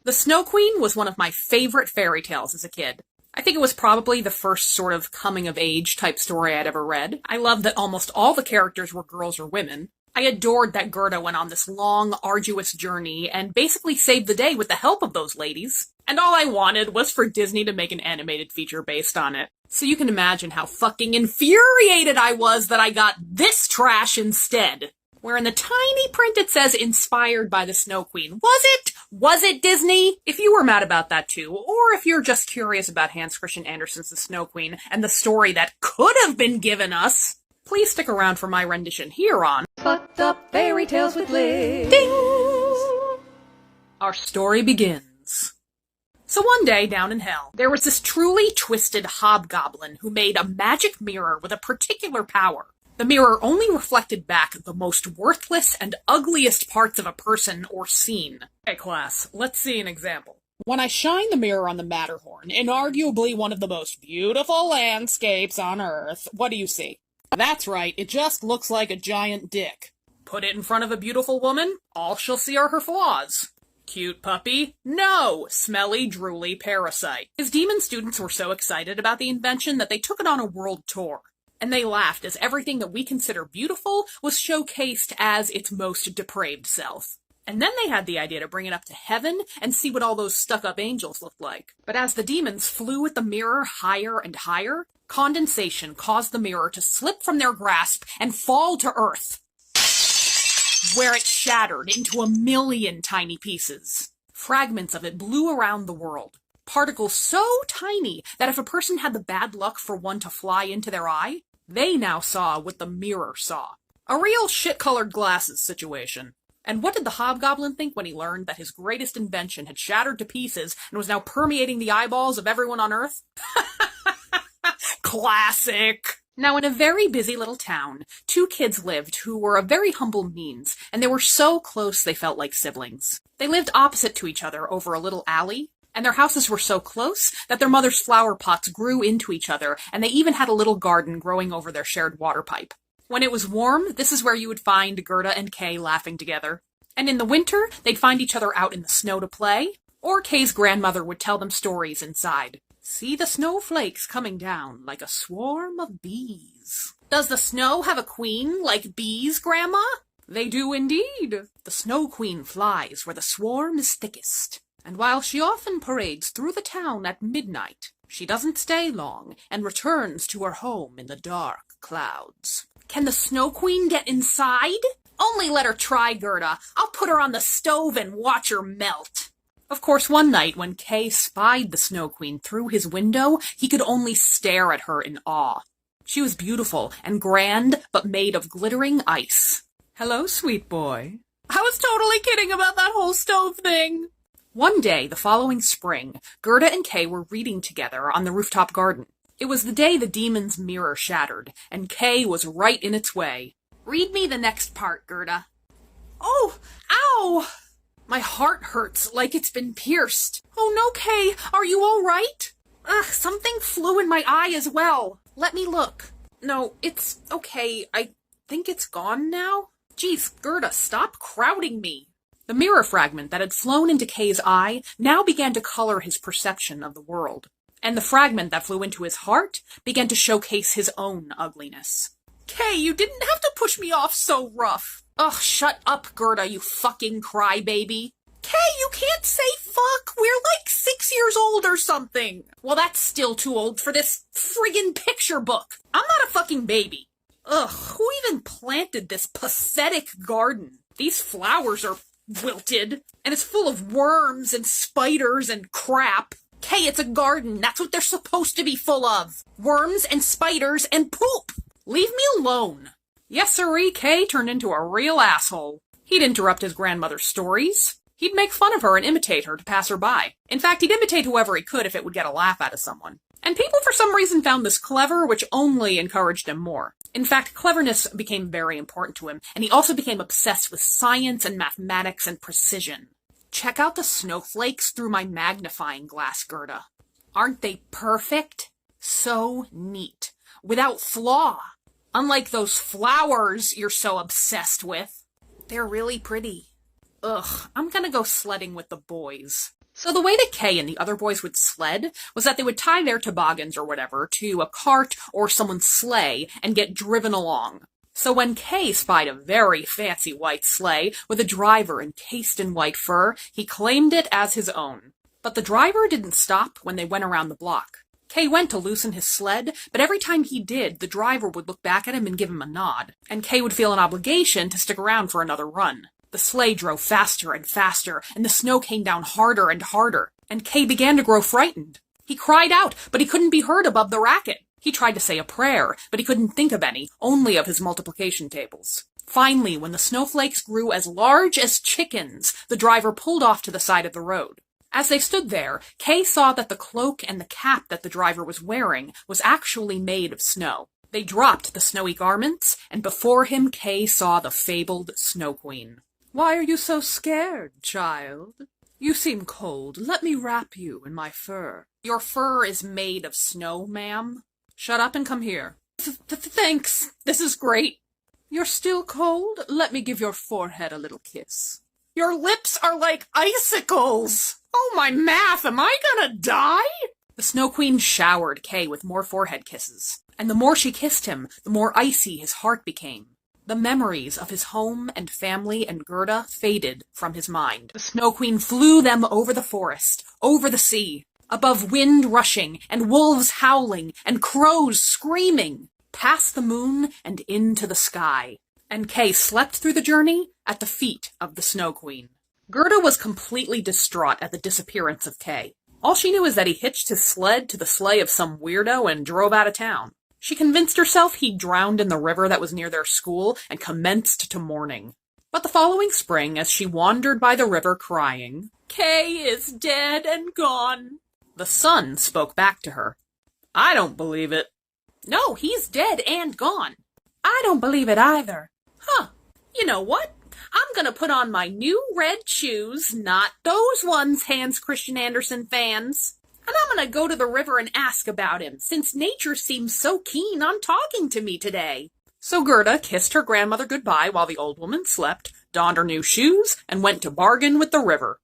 The Snow Queen was one of my favorite fairy tales as a kid. I think it was probably the first sort of coming-of-age type story I'd ever read. I loved that almost all the characters were girls or women. I adored that Gerda went on this long, arduous journey and basically saved the day with the help of those ladies. And all I wanted was for Disney to make an animated feature based on it. So you can imagine how fucking infuriated I was that I got this trash instead. Where in the tiny print it says inspired by the Snow Queen. Was it? Was it Disney? If you were mad about that too, or if you're just curious about Hans Christian Andersen's The Snow Queen and the story that could have been given us, please stick around for my rendition here on Fucked Up Fairy Tales with Liz. Ding! Our story begins. So one day down in hell, there was this truly twisted hobgoblin who made a magic mirror with a particular power. The mirror only reflected back the most worthless and ugliest parts of a person or scene. Hey class, let's see an example. When I shine the mirror on the Matterhorn, in arguably one of the most beautiful landscapes on Earth, what do you see? That's right, it just looks like a giant dick. Put it in front of a beautiful woman, all she'll see are her flaws. Cute puppy? No! Smelly, drooly parasite. His demon students were so excited about the invention that they took it on a world tour. And they laughed as everything that we consider beautiful was showcased as its most depraved self. And then they had the idea to bring it up to heaven and see what all those stuck-up angels looked like. But as the demons flew with the mirror higher and higher, condensation caused the mirror to slip from their grasp and fall to earth, where it shattered into 1,000,000 tiny pieces. Fragments of it blew around the world. Particles so tiny that if a person had the bad luck for one to fly into their eye, they now saw what the mirror saw. A real shit-colored glasses situation. And what did the hobgoblin think when he learned that his greatest invention had shattered to pieces and was now permeating the eyeballs of everyone on Earth? Classic! Now, in a very busy little town, 2 kids lived who were of very humble means, and they were so close they felt like siblings. They lived opposite to each other over a little alley, and their houses were so close that their mother's flower pots grew into each other, and they even had a little garden growing over their shared water pipe. When it was warm, this is where you would find Gerda and Kay laughing together. And in the winter, they'd find each other out in the snow to play, or Kay's grandmother would tell them stories inside. See the snowflakes coming down like a swarm of bees. Does the snow have a queen like bees, Grandma? They do indeed. The Snow Queen flies where the swarm is thickest. And while she often parades through the town at midnight, she doesn't stay long and returns to her home in the dark clouds. Can the Snow Queen get inside? Only let her try, Gerda. I'll put her on the stove and watch her melt. Of course, one night when Kay spied the Snow Queen through his window, he could only stare at her in awe. She was beautiful and grand, but made of glittering ice. Hello, sweet boy. I was totally kidding about that whole stove thing. One day, the following spring, Gerda and Kay were reading together on the rooftop garden. It was the day the demon's mirror shattered, and Kay was right in its way. Read me the next part, Gerda. Oh, ow! My heart hurts like it's been pierced. Oh no, Kay, are you all right? Ugh, something flew in my eye as well. Let me look. No, it's okay. I think it's gone now. Geez, Gerda, stop crowding me. The mirror fragment that had flown into Kay's eye now began to color his perception of the world. And the fragment that flew into his heart began to showcase his own ugliness. Kay, you didn't have to push me off so rough. Ugh, shut up, Gerda, you fucking crybaby. Kay, you can't say fuck. We're like 6 years old or something. Well, that's still too old for this friggin' picture book. I'm not a fucking baby. Ugh, who even planted this pathetic garden? These flowers are wilted, and it's full of worms and spiders and crap. Kay, it's a garden. That's what they're supposed to be full of. Worms and spiders and poop. Leave me alone. Yes, sirree, Kay turned into a real asshole. He'd interrupt his grandmother's stories. He'd make fun of her and imitate her to pass her by. In fact, he'd imitate whoever he could if it would get a laugh out of someone. And people for some reason found this clever, which only encouraged him more. In fact, cleverness became very important to him, and he also became obsessed with science and mathematics and precision. Check out the snowflakes through my magnifying glass, Gerda. Aren't they perfect? So neat. Without flaw. Unlike those flowers you're so obsessed with. They're really pretty. Ugh, I'm gonna go sledding with the boys. So the way that Kay and the other boys would sled was that they would tie their toboggans or whatever to a cart or someone's sleigh and get driven along. So when Kay spied a very fancy white sleigh with a driver encased in white fur, he claimed it as his own. But the driver didn't stop when they went around the block. Kay went to loosen his sled, but every time he did, the driver would look back at him and give him a nod, and Kay would feel an obligation to stick around for another run. The sleigh drove faster and faster, and the snow came down harder and harder, and Kay began to grow frightened. He cried out, but he couldn't be heard above the racket. He tried to say a prayer, but he couldn't think of any, only of his multiplication tables. Finally, when the snowflakes grew as large as chickens, the driver pulled off to the side of the road. As they stood there, Kay saw that the cloak and the cap that the driver was wearing was actually made of snow. They dropped the snowy garments, and before him Kay saw the fabled Snow Queen. Why are you so scared, child? You seem cold. Let me wrap you in my fur. Your fur is made of snow, ma'am. Shut up and come here. Thanks. This is great. You're still cold? Let me give your forehead a little kiss. Your lips are like icicles. Oh, my math, am I gonna die? The Snow Queen showered Kay with more forehead kisses, and the more she kissed him, the more icy his heart became. The memories of his home and family and Gerda faded from his mind. The Snow Queen flew them over the forest, over the sea, above wind rushing, and wolves howling, and crows screaming, past the moon and into the sky. And Kay slept through the journey at the feet of the Snow Queen. Gerda was completely distraught at the disappearance of Kay. All she knew is that he hitched his sled to the sleigh of some weirdo and drove out of town. She convinced herself he'd drowned in the river that was near their school and commenced to mourning. But the following spring, as she wandered by the river crying, "Kay is dead and gone," the sun spoke back to her. "I don't believe it." "No, he's dead and gone." "I don't believe it either." "Huh, you know what? I'm gonna put on my new red shoes, not those ones, Hans Christian Andersen fans. And I'm gonna go to the river and ask about him, since nature seems so keen on talking to me today." So Gerda kissed her grandmother goodbye while the old woman slept, donned her new shoes, and went to bargain with the river.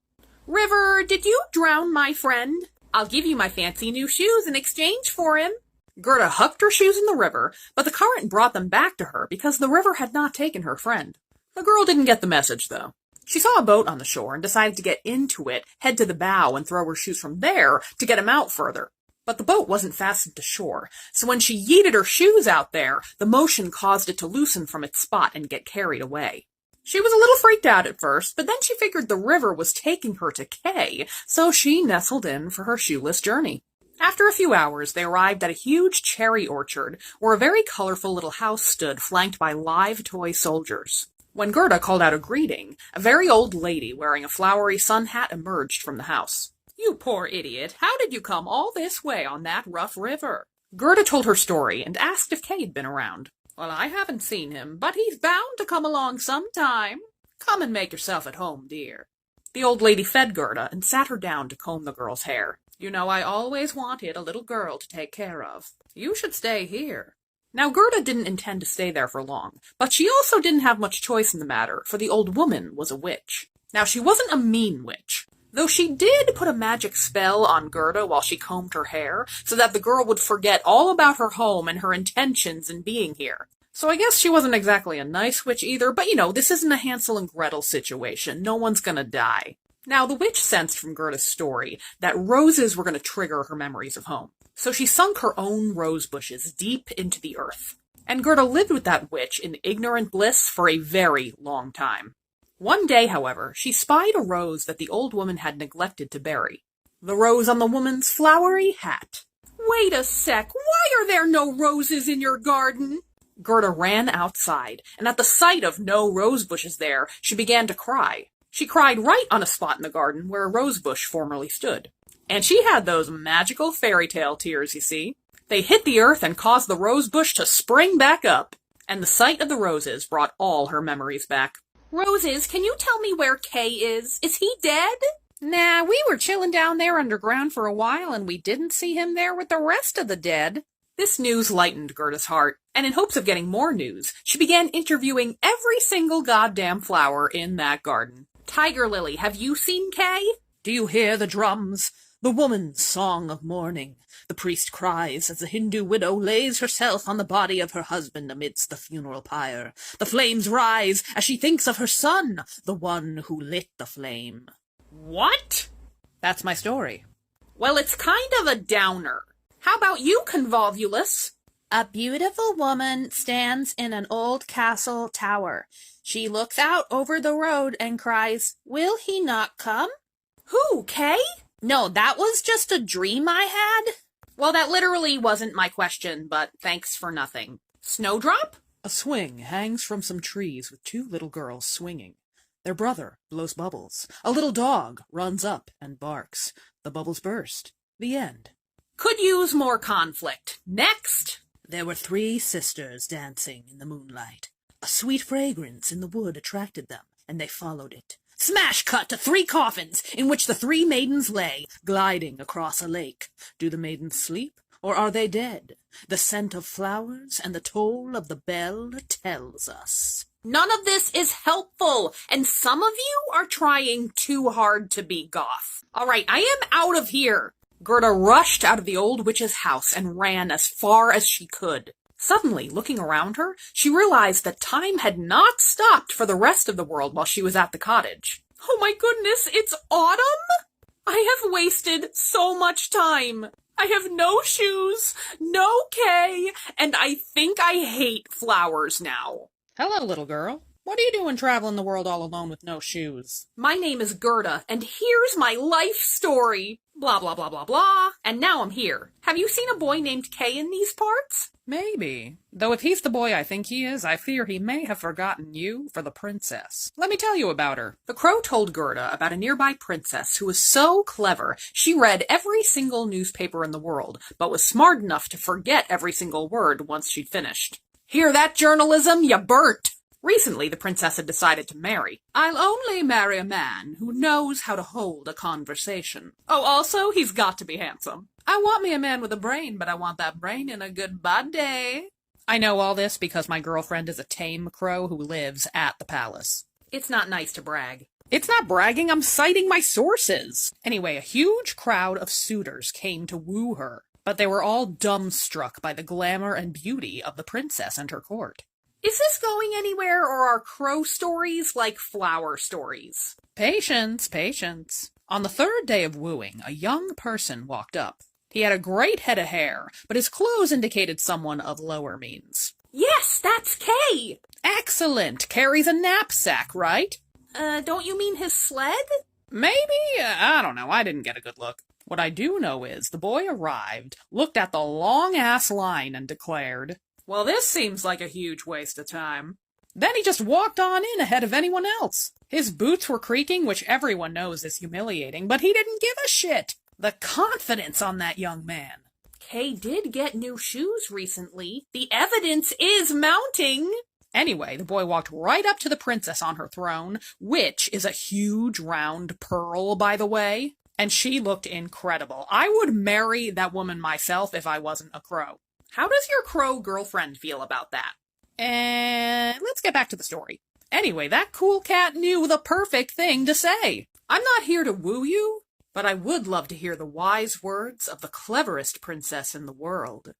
"River, did you drown my friend? I'll give you my fancy new shoes in exchange for him." Gerda hucked her shoes in the river, but the current brought them back to her because the river had not taken her friend. The girl didn't get the message, though. She saw a boat on the shore and decided to get into it, head to the bow, and throw her shoes from there to get him out further. But the boat wasn't fastened to shore, so when she yeeted her shoes out there, the motion caused it to loosen from its spot and get carried away. She was a little freaked out at first, but then she figured the river was taking her to Kay, so she nestled in for her shoeless journey. After a few hours, they arrived at a huge cherry orchard, where a very colorful little house stood flanked by live toy soldiers. When Gerda called out a greeting, a very old lady wearing a flowery sun hat emerged from the house. "You poor idiot, how did you come all this way on that rough river?" Gerda told her story and asked if Kay had been around. "Well, I haven't seen him, but he's bound to come along sometime. Come and make yourself at home, dear." The old lady fed Gerda and sat her down to comb the girl's hair. "You know, I always wanted a little girl to take care of. You should stay here." Now, Gerda didn't intend to stay there for long, but she also didn't have much choice in the matter, for the old woman was a witch. Now, she wasn't a mean witch, though she did put a magic spell on Gerda while she combed her hair, so that the girl would forget all about her home and her intentions in being here. So I guess she wasn't exactly a nice witch either, but this isn't a Hansel and Gretel situation. No one's gonna die. Now, the witch sensed from Gerda's story that roses were going to trigger her memories of home. So she sunk her own rose bushes deep into the earth. And Gerda lived with that witch in ignorant bliss for a very long time. One day, however, she spied a rose that the old woman had neglected to bury. The rose on the woman's flowery hat. "Wait a sec, why are there no roses in your garden?" Gerda ran outside, and at the sight of no rose bushes there, she began to cry. She cried right on a spot in the garden where a rose bush formerly stood. And she had those magical fairy tale tears, you see. They hit the earth and caused the rose bush to spring back up. And the sight of the roses brought all her memories back. "Roses, can you tell me where Kay is? Is he dead?" "Nah, we were chilling down there underground for a while and we didn't see him there with the rest of the dead." This news lightened Gerda's heart, and in hopes of getting more news, she began interviewing every single goddamn flower in that garden. Tiger Lily, have you seen Kay? Do you hear the drums? The woman's song of mourning. The priest cries as the Hindu widow lays herself on the body of her husband amidst the funeral pyre. The flames rise as she thinks of her son, the one who lit the flame. What? That's my story. Well, it's kind of a downer. How about you, Convolvulus? A beautiful woman stands in an old castle tower. She looks out over the road and cries, "Will he not come?" Who, Kay? No, that was just a dream I had. Well, that literally wasn't my question, but thanks for nothing. Snowdrop? A swing hangs from some trees with two little girls swinging. Their brother blows bubbles. A little dog runs up and barks. The bubbles burst. The end. Could use more conflict. Next. There were 3 sisters dancing in the moonlight. A sweet fragrance in the wood attracted them, and they followed it. Smash cut to 3 coffins, in which the 3 maidens lay, gliding across a lake. Do the maidens sleep, or are they dead? The scent of flowers and the toll of the bell tells us. None of this is helpful, and some of you are trying too hard to be goth. All right, I am out of here. Gerda rushed out of the old witch's house and ran as far as she could. Suddenly, looking around her, she realized that time had not stopped for the rest of the world while she was at the cottage. Oh my goodness, it's autumn? I have wasted so much time. I have no shoes, no Kay, and I think I hate flowers now. Hello, little girl. What are you doing traveling the world all alone with no shoes? My name is Gerda, and here's my life story. Blah, blah, blah, blah, blah. And now I'm here. Have you seen a boy named Kay in these parts? Maybe. Though if he's the boy I think he is, I fear he may have forgotten you for the princess. Let me tell you about her. The crow told Gerda about a nearby princess who was so clever she read every single newspaper in the world, but was smart enough to forget every single word once she'd finished. Hear that, journalism? You burnt! Recently, the princess had decided to marry. I'll only marry a man who knows how to hold a conversation. Oh, also, he's got to be handsome. I want me a man with a brain, but I want that brain in a good body. I know all this because my girlfriend is a tame crow who lives at the palace. It's not nice to brag. It's not bragging, I'm citing my sources. Anyway, a huge crowd of suitors came to woo her, but they were all dumbstruck by the glamour and beauty of the princess and her court. Is this going anywhere, or are crow stories like flower stories? Patience, patience. On the 3rd day of wooing, a young person walked up. He had a great head of hair, but his clothes indicated someone of lower means. Yes, that's Kay! Excellent! Carries a knapsack, right? Don't you mean his sled? Maybe? I don't know. I didn't get a good look. What I do know is the boy arrived, looked at the long-ass line, and declared, "Well, this seems like a huge waste of time." Then he just walked on in ahead of anyone else. His boots were creaking, which everyone knows is humiliating, but he didn't give a shit. The confidence on that young man. Kay did get new shoes recently. The evidence is mounting. Anyway, the boy walked right up to the princess on her throne, which is a huge round pearl, by the way, and she looked incredible. I would marry that woman myself if I wasn't a crow. How does your crow girlfriend feel about that? And let's get back to the story. Anyway, that cool cat knew the perfect thing to say. I'm not here to woo you, but I would love to hear the wise words of the cleverest princess in the world.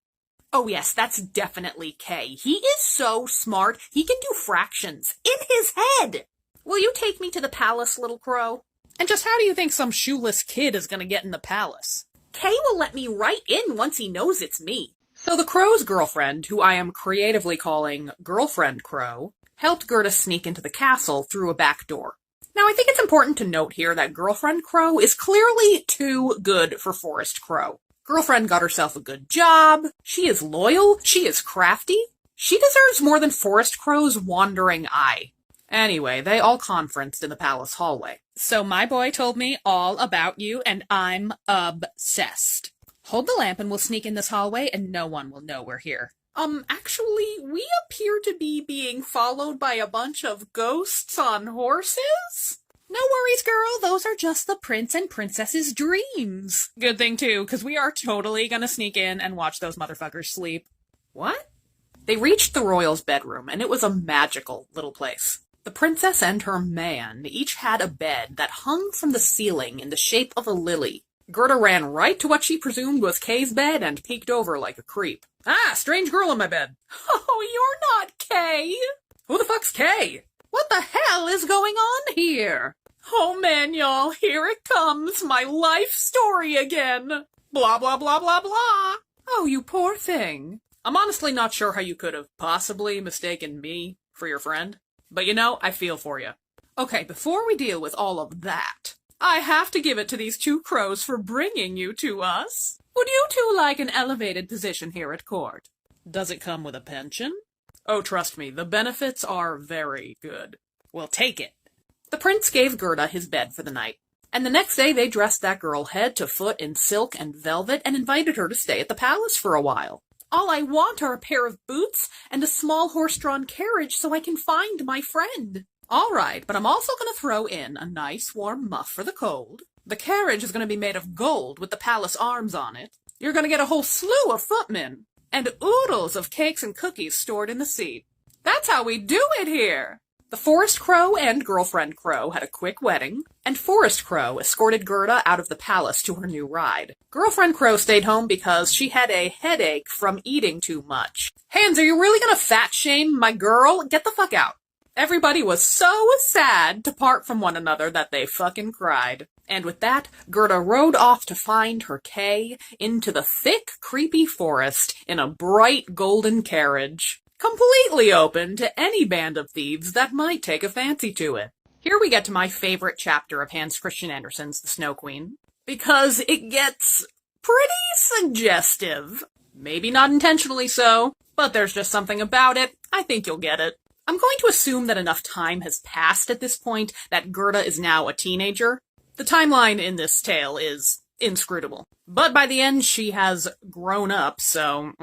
Oh yes, that's definitely Kay. He is so smart, he can do fractions in his head. Will you take me to the palace, little crow? And just how do you think some shoeless kid is going to get in the palace? Kay will let me right in once he knows it's me. So the crow's girlfriend, who I am creatively calling Girlfriend Crow, helped Gerda sneak into the castle through a back door. Now, I think it's important to note here that Girlfriend Crow is clearly too good for Forest Crow. Girlfriend got herself a good job, she is loyal, she is crafty. She deserves more than Forest Crow's wandering eye. Anyway, they all conferenced in the palace hallway. So my boy told me all about you, and I'm obsessed. Hold the lamp and we'll sneak in this hallway and no one will know we're here. Actually, we appear to be being followed by a bunch of ghosts on horses? No worries, girl. Those are just the prince and princess's dreams. Good thing, too, because we are totally gonna sneak in and watch those motherfuckers sleep. What? They reached the royal's bedroom, and it was a magical little place. The princess and her man each had a bed that hung from the ceiling in the shape of a lily. Gerda ran right to what she presumed was Kay's bed and peeked over like a creep. Ah, strange girl in my bed. Oh, you're not Kay! Who the fuck's Kay? What the hell is going on here? Oh man, y'all, here it comes, my life story again. Blah, blah, blah, blah, blah. Oh, you poor thing. I'm honestly not sure how you could have possibly mistaken me for your friend. But you know, I feel for you. Okay, before we deal with all of that, I have to give it to these two crows for bringing you to us. Would you two like an elevated position here at court? Does it come with a pension? Oh, trust me, the benefits are very good. Well, take it. The prince gave Gerda his bed for the night, and the next day they dressed that girl head to foot in silk and velvet and invited her to stay at the palace for a while. All I want are a pair of boots and a small horse-drawn carriage so I can find my friend. All right, but I'm also going to throw in a nice warm muff for the cold. The carriage is going to be made of gold with the palace arms on it. You're going to get a whole slew of footmen, and oodles of cakes and cookies stored in the seat. That's how we do it here! The Forest Crow and Girlfriend Crow had a quick wedding, and Forest Crow escorted Gerda out of the palace to her new ride. Girlfriend Crow stayed home because she had a headache from eating too much. Hans, are you really gonna fat-shame my girl? Get the fuck out. Everybody was so sad to part from one another that they fucking cried. And with that, Gerda rode off to find her Kay into the thick, creepy forest in a bright golden carriage, completely open to any band of thieves that might take a fancy to it. Here we get to my favorite chapter of Hans Christian Andersen's The Snow Queen, because it gets pretty suggestive. Maybe not intentionally so, but there's just something about it. I think you'll get it. I'm going to assume that enough time has passed at this point that Gerda is now a teenager. The timeline in this tale is inscrutable, but by the end she has grown up, so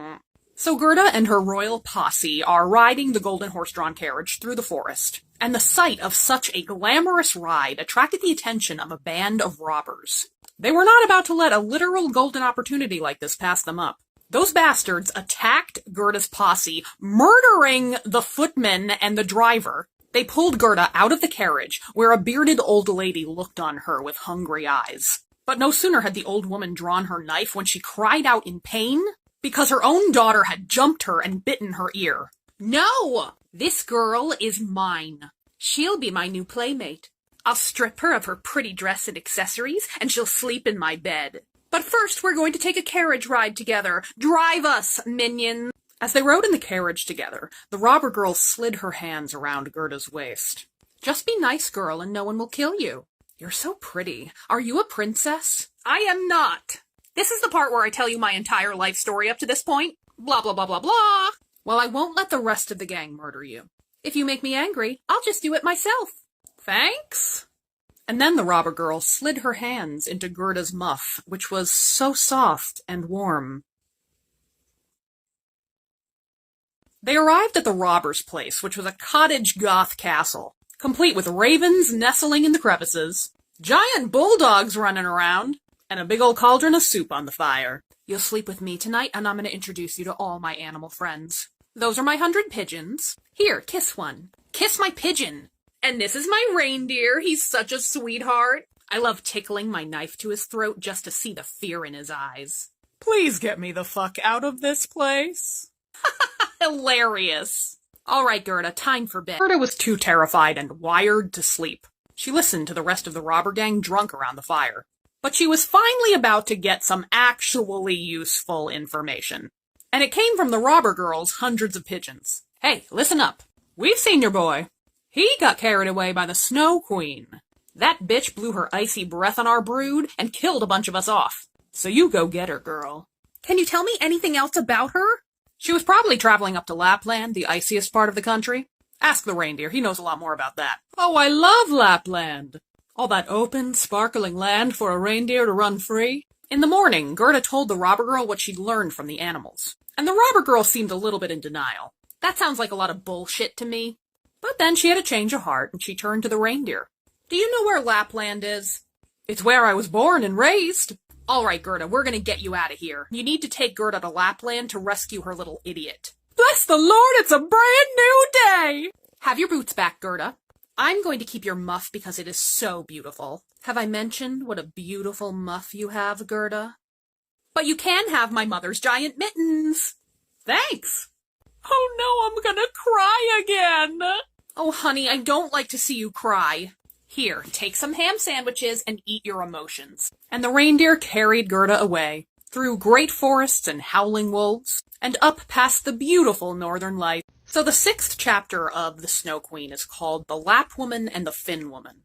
Gerda and her royal posse are riding the golden horse-drawn carriage through the forest, and the sight of such a glamorous ride attracted the attention of a band of robbers. They were not about to let a literal golden opportunity like this pass them up. Those bastards attacked Gerda's posse, murdering the footman and the driver. They pulled Gerda out of the carriage, where a bearded old lady looked on her with hungry eyes. But no sooner had the old woman drawn her knife when she cried out in pain, because her own daughter had jumped her and bitten her ear. No! This girl is mine. She'll be my new playmate. I'll strip her of her pretty dress and accessories, and she'll sleep in my bed. But first we're going to take a carriage ride together. Drive us, minions! As they rode in the carriage together, the robber girl slid her hands around Gerda's waist. Just be nice, girl, and no one will kill you. You're so pretty. Are you a princess? I am not. This is the part where I tell you my entire life story up to this point. Blah, blah, blah, blah, blah. Well, I won't let the rest of the gang murder you. If you make me angry, I'll just do it myself. Thanks. And then the robber girl slid her hands into Gerda's muff, which was so soft and warm. They arrived at the robber's place, which was a cottage goth castle, complete with ravens nestling in the crevices, giant bulldogs running around, and a big old cauldron of soup on the fire. You'll sleep with me tonight, and I'm going to introduce you to all my animal friends. Those are my 100 pigeons. Here, kiss one. Kiss my pigeon. And this is my reindeer. He's such a sweetheart. I love tickling my knife to his throat just to see the fear in his eyes. Please get me the fuck out of this place. Hilarious. All right, Gerda, time for bed. Gerda was too terrified and wired to sleep. She listened to the rest of the robber gang drunk around the fire. But she was finally about to get some actually useful information. And it came from the robber girl's hundreds of pigeons. Hey, listen up. We've seen your boy. He got carried away by the Snow Queen. That bitch blew her icy breath on our brood and killed a bunch of us off. So you go get her, girl. Can you tell me anything else about her? She was probably traveling up to Lapland, the iciest part of the country. Ask the reindeer, he knows a lot more about that. Oh, I love Lapland. All that open, sparkling land for a reindeer to run free. In the morning, Gerda told the robber girl what she'd learned from the animals. And the robber girl seemed a little bit in denial. That sounds like a lot of bullshit to me. But then she had a change of heart, and she turned to the reindeer. Do you know where Lapland is? It's where I was born and raised. All right, Gerda, we're gonna get you out of here. You need to take Gerda to Lapland to rescue her little idiot. Bless the Lord, it's a brand new day! Have your boots back, Gerda. I'm going to keep your muff because it is so beautiful. Have I mentioned what a beautiful muff you have, Gerda? But you can have my mother's giant mittens. Thanks. Oh no, I'm gonna cry again. Oh, honey, I don't like to see you cry. Here, take some ham sandwiches and eat your emotions. And the reindeer carried Gerda away, through great forests and howling wolves, and up past the beautiful northern lights. So the 6th chapter of The Snow Queen is called The Lap Woman and the Finn Woman.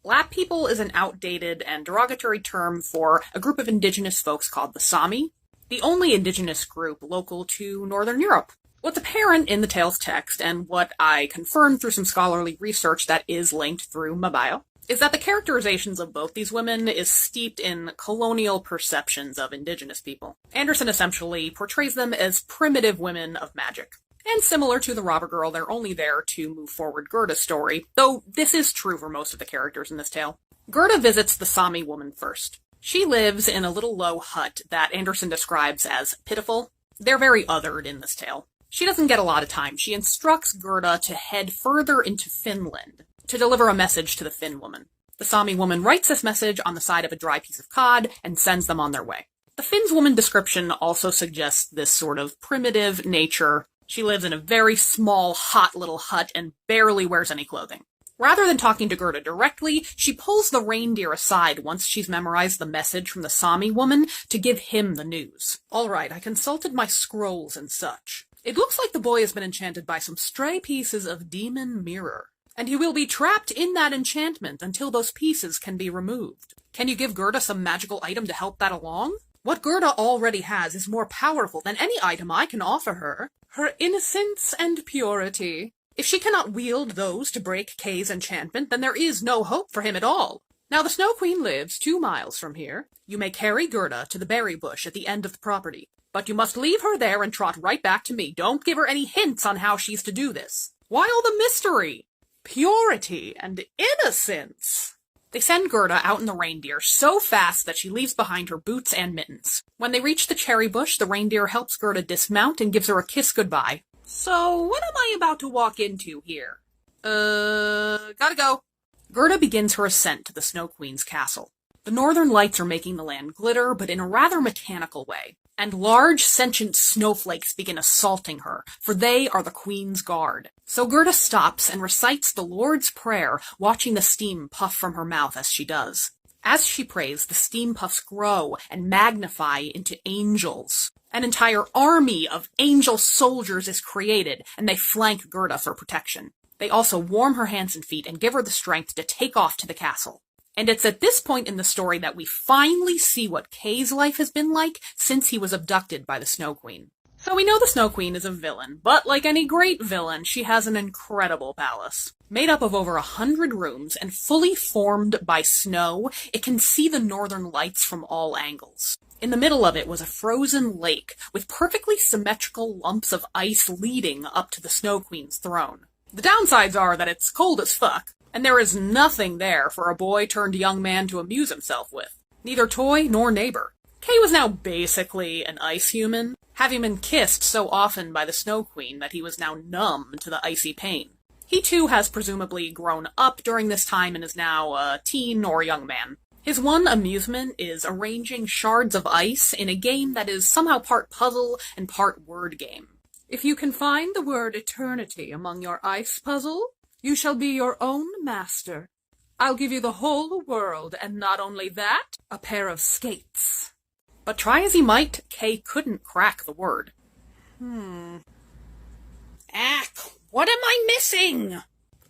Lap people is an outdated and derogatory term for a group of indigenous folks called the Sami, the only indigenous group local to Northern Europe. What's apparent in the tale's text, and what I confirmed through some scholarly research that is linked through my bio, is that the characterizations of both these women is steeped in colonial perceptions of indigenous people. Andersen essentially portrays them as primitive women of magic. And similar to the robber girl, they're only there to move forward Gerda's story, though this is true for most of the characters in this tale. Gerda visits the Sami woman first. She lives in a little low hut that Andersen describes as pitiful. They're very othered in this tale. She doesn't get a lot of time. She instructs Gerda to head further into Finland to deliver a message to the Finn woman. The Sami woman writes this message on the side of a dry piece of cod and sends them on their way. The Finn's woman description also suggests this sort of primitive nature. She lives in a very small, hot little hut and barely wears any clothing. Rather than talking to Gerda directly, she pulls the reindeer aside once she's memorized the message from the Sami woman to give him the news. All right, I consulted my scrolls and such. It looks like the boy has been enchanted by some stray pieces of demon mirror, and he will be trapped in that enchantment until those pieces can be removed. Can you give Gerda some magical item to help that along? What Gerda already has is more powerful than any item I can offer her. Her innocence and purity. If she cannot wield those to break Kay's enchantment, then there is no hope for him at all. Now the Snow Queen lives 2 miles from here. You may carry Gerda to the berry bush at the end of the property. But you must leave her there and trot right back to me. Don't give her any hints on how she's to do this. Why all the mystery? Purity and innocence. They send Gerda out in the reindeer so fast that she leaves behind her boots and mittens. When they reach the cherry bush, the reindeer helps Gerda dismount and gives her a kiss goodbye. So, what am I about to walk into here? Gotta go. Gerda begins her ascent to the Snow Queen's castle. The northern lights are making the land glitter, but in a rather mechanical way. And large, sentient snowflakes begin assaulting her, for they are the Queen's guard. So Gerda stops and recites the Lord's Prayer, watching the steam puff from her mouth as she does. As she prays, the steam puffs grow and magnify into angels. An entire army of angel soldiers is created, and they flank Gerda for protection. They also warm her hands and feet and give her the strength to take off to the castle. And it's at this point in the story that we finally see what Kay's life has been like since he was abducted by the Snow Queen. So we know the Snow Queen is a villain, but like any great villain, she has an incredible palace. Made up of over 100 rooms and fully formed by snow, it can see the northern lights from all angles. In the middle of it was a frozen lake with perfectly symmetrical lumps of ice leading up to the Snow Queen's throne. The downsides are that it's cold as fuck, and there is nothing there for a boy-turned-young man to amuse himself with. Neither toy nor neighbor. Kay was now basically an ice human, having been kissed so often by the Snow Queen that he was now numb to the icy pain. He too has presumably grown up during this time and is now a teen or young man. His one amusement is arranging shards of ice in a game that is somehow part puzzle and part word game. If you can find the word eternity among your ice puzzle, you shall be your own master. I'll give you the whole world, and not only that, a pair of skates. But try as he might, Kay couldn't crack the word. What am I missing?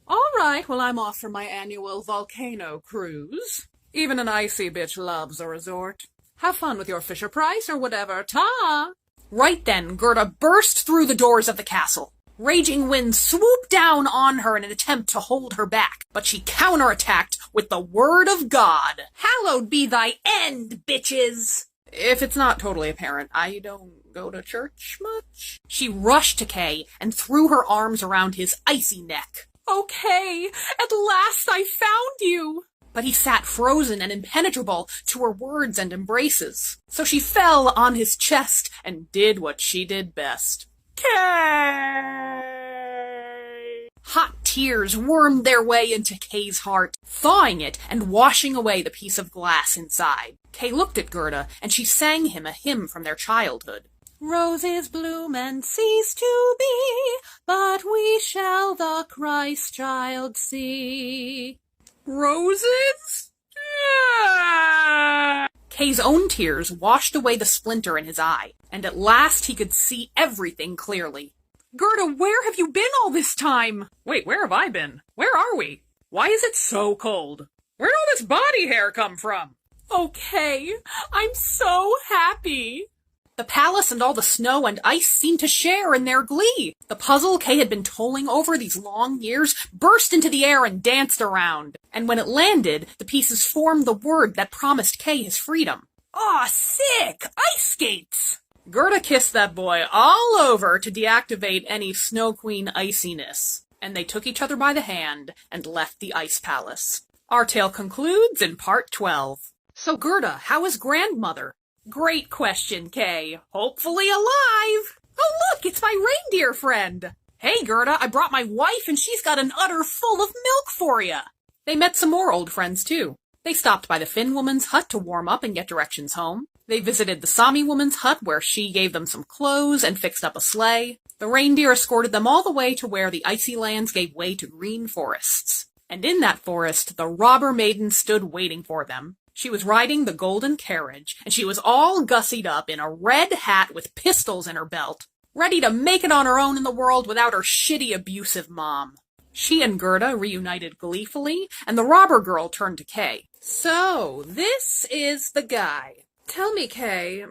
All right, well, I'm off for my annual volcano cruise. Even an icy bitch loves a resort. Have fun with your Fisher-Price or whatever. Ta! Right then, Gerda burst through the doors of the castle. Raging winds swooped down on her in an attempt to hold her back, but she counterattacked with the word of God. Hallowed be thy end, bitches! If it's not totally apparent, I don't go to church much. She rushed to Kay and threw her arms around his icy neck. Okay, at last I found you! But he sat frozen and impenetrable to her words and embraces. So she fell on his chest and did what she did best. Kay! Hot tears wormed their way into Kay's heart, thawing it and washing away the piece of glass inside. Kay looked at Gerda, and she sang him a hymn from their childhood. Roses bloom and cease to be, but we shall the Christ child see. Roses? Kay's own tears washed away the splinter in his eye, and at last he could see everything clearly. Gerda, where have you been all this time? Wait, where have I been? Where are we? Why is it so cold? Where'd all this body hair come from? Oh, Kay, I'm so happy. The palace and all the snow and ice seemed to share in their glee. The puzzle Kay had been toiling over these long years burst into the air and danced around. And when it landed, the pieces formed the word that promised Kay his freedom. Aw, sick! Ice skates! Gerda kissed that boy all over to deactivate any Snow Queen iciness. And they took each other by the hand and left the ice palace. Our tale concludes in part 12. So Gerda, how is grandmother? Great question, Kay. Hopefully alive. Oh, look, it's my reindeer friend. Hey, Gerda, I brought my wife and she's got an udder full of milk for you. They met some more old friends, too. They stopped by the Finn woman's hut to warm up and get directions home. They visited the Sami woman's hut where she gave them some clothes and fixed up a sleigh. The reindeer escorted them all the way to where the icy lands gave way to green forests. And in that forest, the robber maiden stood waiting for them. She was riding the golden carriage, and she was all gussied up in a red hat with pistols in her belt, ready to make it on her own in the world without her shitty, abusive mom. She and Gerda reunited gleefully, and the robber girl turned to Kay. So, this is the guy. Tell me, Kay,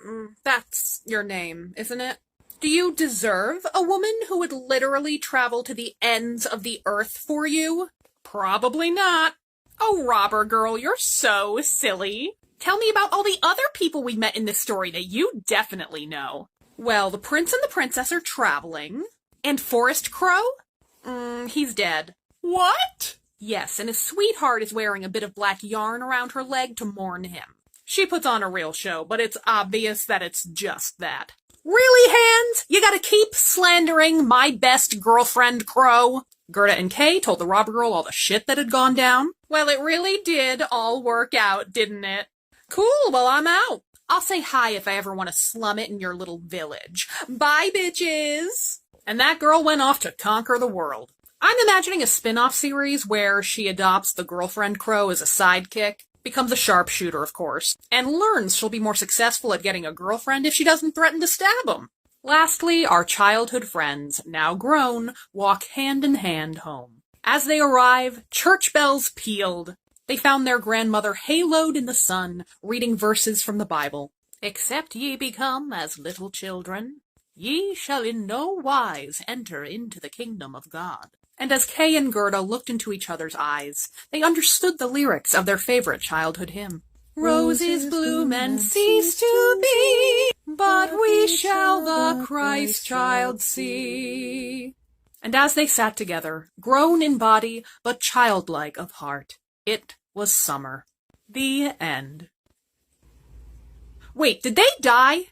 that's your name, isn't it? Do you deserve a woman who would literally travel to the ends of the earth for you? Probably not. Oh, robber girl, you're so silly. Tell me about all the other people we met in this story that you definitely know. Well, the prince and the princess are traveling. And Forest Crow? He's dead. What? Yes, and his sweetheart is wearing a bit of black yarn around her leg to mourn him. She puts on a real show, but it's obvious that it's just that. Really, Hans? You gotta keep slandering my best girlfriend, Crow? Gerda and Kay told the robber girl all the shit that had gone down. Well, it really did all work out, didn't it? Cool, well, I'm out. I'll say hi if I ever want to slum it in your little village. Bye, bitches! And that girl went off to conquer the world. I'm imagining a spin-off series where she adopts the girlfriend Crow as a sidekick, becomes a sharpshooter, of course, and learns she'll be more successful at getting a girlfriend if she doesn't threaten to stab him. Lastly, our childhood friends, now grown, walk hand in hand home. As they arrive, church bells pealed. They found their grandmother haloed in the sun, reading verses from the Bible. Except ye become as little children, ye shall in no wise enter into the kingdom of God. And as Kay and Gerda looked into each other's eyes, they understood the lyrics of their favorite childhood hymn. Roses bloom and cease to be, but we shall the Christ child see. And as they sat together, grown in body, but childlike of heart, it was summer. The end. Wait, did they die?